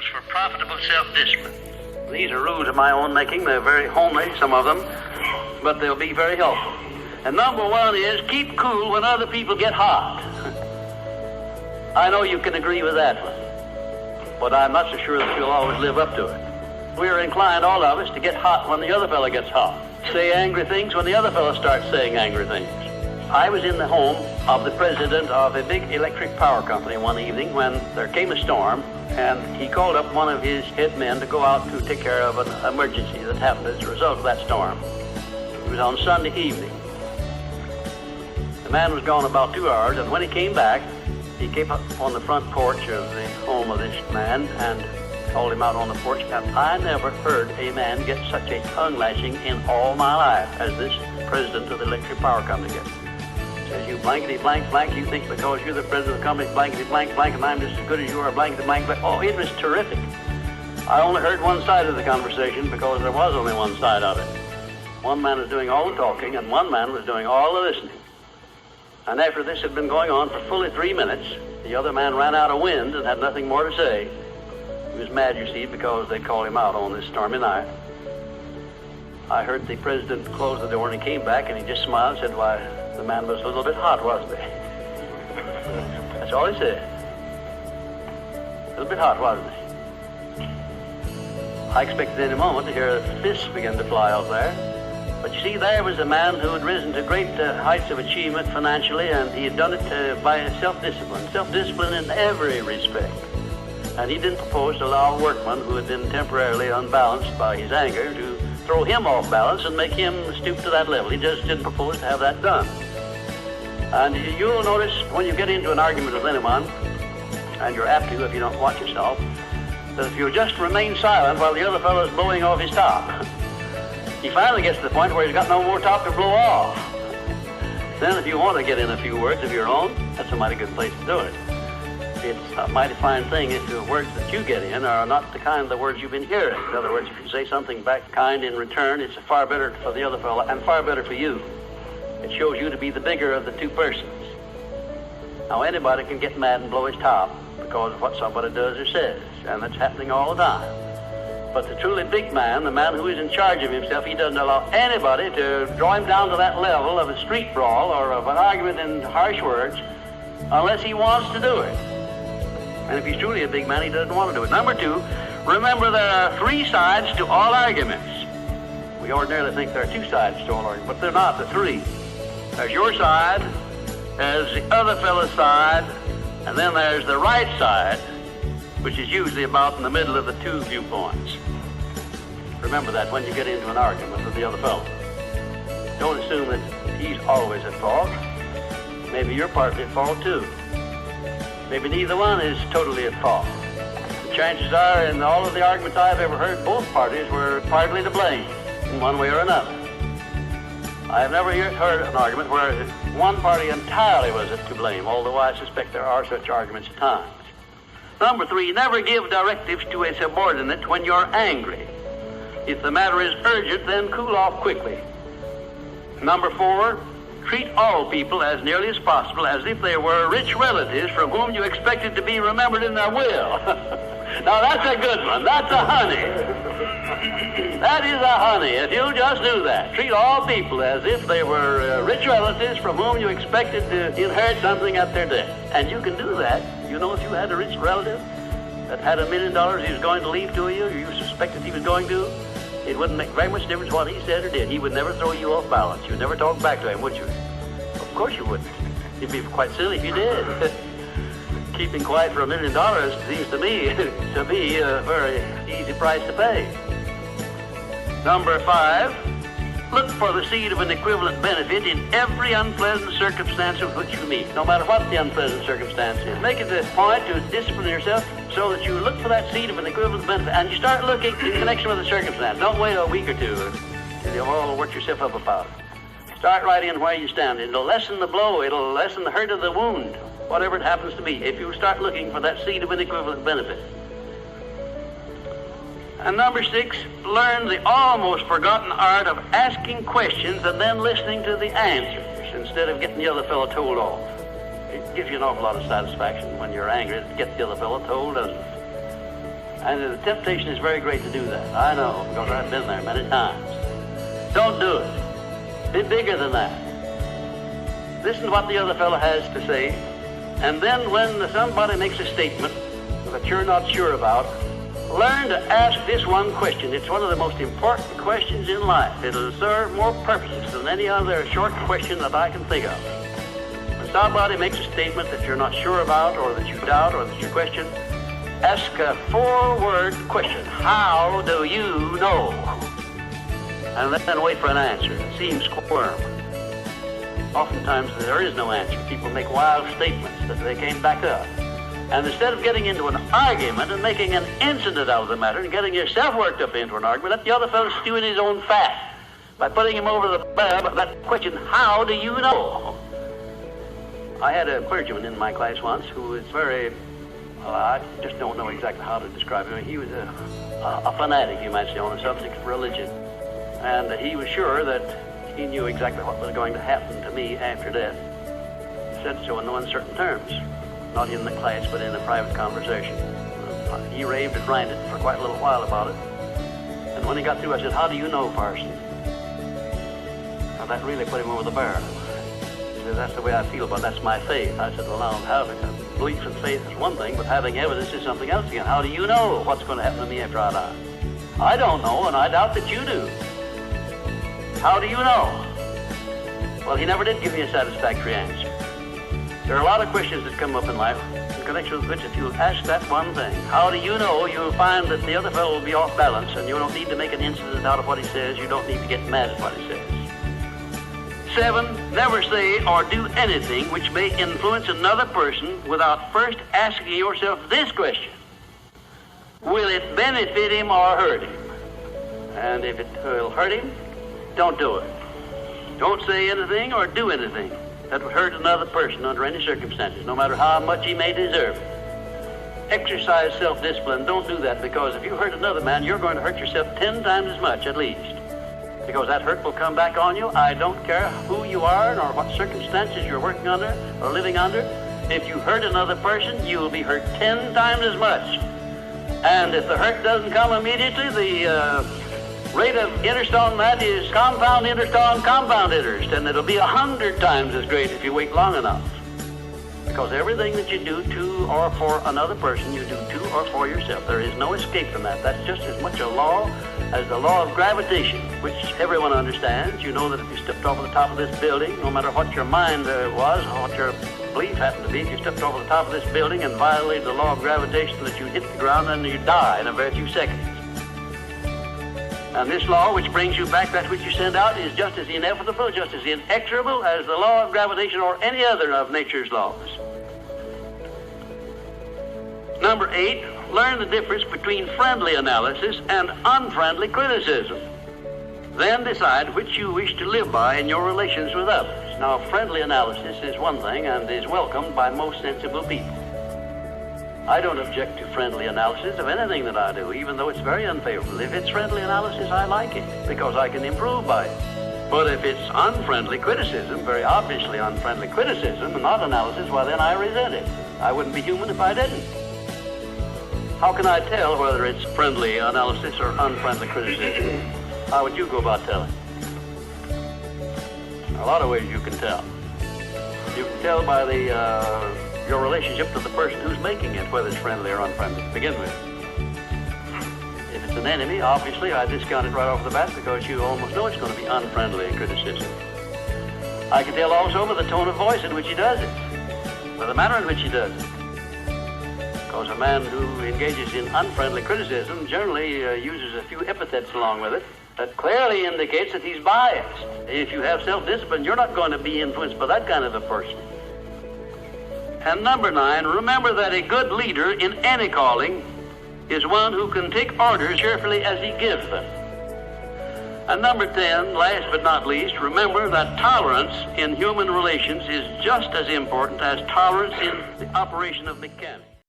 for profitable self-discipline. These are rules of my own making. They're very homely, some of them, but they'll be very helpful. And number one is keep cool when other people get hot. I know you can agree with that one, but I'm not so sure that you'll always live up to it. We're inclined, all of us, to get hot when the other fellow gets hot. Say angry things when the other fellow starts saying angry things. I was in the home of the president of a big electric power company one evening when there came a storm, and he called up one of his head men to go out to take care of an emergency that happened as a result of that storm. It was on Sunday evening. The man was gone about 2 hours, and when he came back, he came up on the front porch of the home of this man and called him out on the porch, and I never heard a man get such a tongue lashing in all my life as this president of the electric power company gets. Says, you blankety blank blank, you think because you're the president of the company, blankety blank blank, and I'm just as good as you are, blankety blank blank. Oh, it was terrific. I only heard one side of the conversation because there was only one side of it. One man was doing all the talking, and one man was doing all the listening. And after this had been going on for fully 3 minutes, the other man ran out of wind and had nothing more to say. He was mad, you see, because they called him out on this stormy night. I heard the president close the door, and he came back, and he just smiled and said, why, the man was a little bit hot, wasn't he? That's all he said. A little bit hot, wasn't he? I expected any moment to hear fists begin to fly out there. But you see, there was a man who had risen to great heights of achievement financially, and he had done it by self-discipline in every respect. And he didn't propose to allow a workman who had been temporarily unbalanced by his anger to throw him off balance and make him stoop to that level. He just didn't propose to have that done. And you'll notice when you get into an argument with anyone, and you're apt to if you don't watch yourself, that if you just remain silent while the other fellow's blowing off his top, he finally gets to the point where he's got no more top to blow off. Then if you want to get in a few words of your own, that's a mighty good place to do it. It's a mighty fine thing if the words that you get in are not the kind of the words you've been hearing. In other words, if you say something back kind in return, it's far better for the other fellow and far better for you. It shows you to be the bigger of the two persons. Now, anybody can get mad and blow his top because of what somebody does or says, and that's happening all the time. But the truly big man, the man who is in charge of himself, he doesn't allow anybody to draw him down to that level of a street brawl or of an argument in harsh words unless he wants to do it. And if he's truly a big man, he doesn't want to do it. Number two, remember there are 3 sides to all arguments. We ordinarily think there are 2 sides to all arguments, but they're not, they're 3. There's your side, there's the other fellow's side, and then there's the right side, which is usually about in the middle of the 2 viewpoints. Remember that when you get into an argument with the other fellow. Don't assume that he's always at fault. Maybe you're partly at fault too. Maybe neither one is totally at fault. The chances are, in all of the arguments I've ever heard, both parties were partly to blame in one way or another. I have never heard an argument where one party entirely was to blame, although I suspect there are such arguments at times. Number 3, never give directives to a subordinate when you're angry. If the matter is urgent, then cool off quickly. Number 4, treat all people as nearly as possible as if they were rich relatives from whom you expected to be remembered in their will. Now that's a good one. That's a honey. That is a honey. If you just do that, treat all people as if they were rich relatives from whom you expected to inherit something at their death. And you can do that. You know, if you had a rich relative that had $1 million he was going to leave to you, or you suspected he was going to, it wouldn't make very much difference what he said or did. He would never throw you off balance. You'd never talk back to him, would you? Of course you wouldn't. It'd be quite silly if you did. Keeping quiet for $1 million seems to me to be a very easy price to pay. Number 5, look for the seed of an equivalent benefit in every unpleasant circumstance with which you meet, no matter what the unpleasant circumstance is. Make it a point to discipline yourself so that you look for that seed of an equivalent benefit, and you start looking in connection with the circumstance. Don't wait a week or 2 till you've all worked yourself up about it. Start right in where you stand. It'll lessen the blow. It'll lessen the hurt of the wound, whatever it happens to be, if you start looking for that seed of an equivalent benefit. And number 6, learn the almost forgotten art of asking questions and then listening to the answers instead of getting the other fellow told off. It gives you an awful lot of satisfaction when you're angry to get the other fellow told, doesn't it? And the temptation is very great to do that. I know, because I've been there many times. Don't do it. Be bigger than that. Listen to what the other fellow has to say, and then when somebody makes a statement that you're not sure about, learn to ask this one question. It's one of the most important questions in life. It'll serve more purposes than any other short question that I can think of. When somebody makes a statement that you're not sure about, or that you doubt, or that you question, ask a 4-word question. How do you know? And then wait for an answer. It seems squirm. Oftentimes there is no answer. People make wild statements that they can't back up. And instead of getting into an argument and making an incident out of the matter and getting yourself worked up into an argument, let the other fellow stew in his own fat by putting him over the barrel. That question, how do you know? I had a clergyman in my class once who was very, I just don't know exactly how to describe him. He was a fanatic, you might say, on the subject of religion. And he was sure that he knew exactly what was going to happen to me after death. He said so in no uncertain terms, not in the class, but in a private conversation. He raved and ranted for quite a little while about it. And when he got through, I said, how do you know, Parson? Now, that really put him over the barrel. He said, that's the way I feel about it. That's my faith. I said, well, now, having a belief and faith is one thing, but having evidence is something else again. How do you know what's going to happen to me after I die? I don't know, and I doubt that you do. How do you know? Well, he never did give me a satisfactory answer. There are a lot of questions that come up in life in connection with which if you ask that one thing, how do you know, you'll find that the other fellow will be off balance, and you don't need to make an incident out of what he says. You don't need to get mad at what he says. 7, never say or do anything which may influence another person without first asking yourself this question. Will it benefit him or hurt him? And if it will hurt him, don't do it. Don't say anything or do anything that would hurt another person under any circumstances, no matter how much he may deserve it. Exercise self-discipline. Don't do that, because if you hurt another man, you're going to hurt yourself 10 times as much, at least. Because that hurt will come back on you. I don't care who you are nor what circumstances you're working under or living under. If you hurt another person, you will be hurt 10 times as much. And if the hurt doesn't come immediately, the rate of interest on that is compound interest on compound interest, and it'll be 100 times as great if you wait long enough. Because everything that you do to or for another person, you do to or for yourself. There is no escape from that. That's just as much a law as the law of gravitation, which everyone understands. You know that if you stepped over the top of this building, no matter what your mind was or what your belief happened to be, if you stepped over the top of this building and violated the law of gravitation, that you hit the ground and you die in a very few seconds. And this law, which brings you back that which you send out, is just as inevitable, just as inexorable as the law of gravitation or any other of nature's laws. Number 8, learn the difference between friendly analysis and unfriendly criticism. Then decide which you wish to live by in your relations with others. Now, friendly analysis is one thing and is welcomed by most sensible people. I don't object to friendly analysis of anything that I do, even though it's very unfavorable. If it's friendly analysis, I like it, because I can improve by it. But if it's unfriendly criticism, very obviously unfriendly criticism, and not analysis, well, then I resent it. I wouldn't be human if I didn't. How can I tell whether it's friendly analysis or unfriendly criticism? How would you go about telling? A lot of ways you can tell. You can tell by your relationship to the person who's making it, whether it's friendly or unfriendly to begin with. If it's an enemy, obviously I discount it right off the bat, because you almost know it's going to be unfriendly criticism. I can tell also by the tone of voice in which he does it, by the manner in which he does it. Because a man who engages in unfriendly criticism generally uses a few epithets along with it that clearly indicates that he's biased. If you have self-discipline, you're not going to be influenced by that kind of a person. And number 9, remember that a good leader in any calling is one who can take orders cheerfully as he gives them. And number 10, last but not least, remember that tolerance in human relations is just as important as tolerance in the operation of mechanics.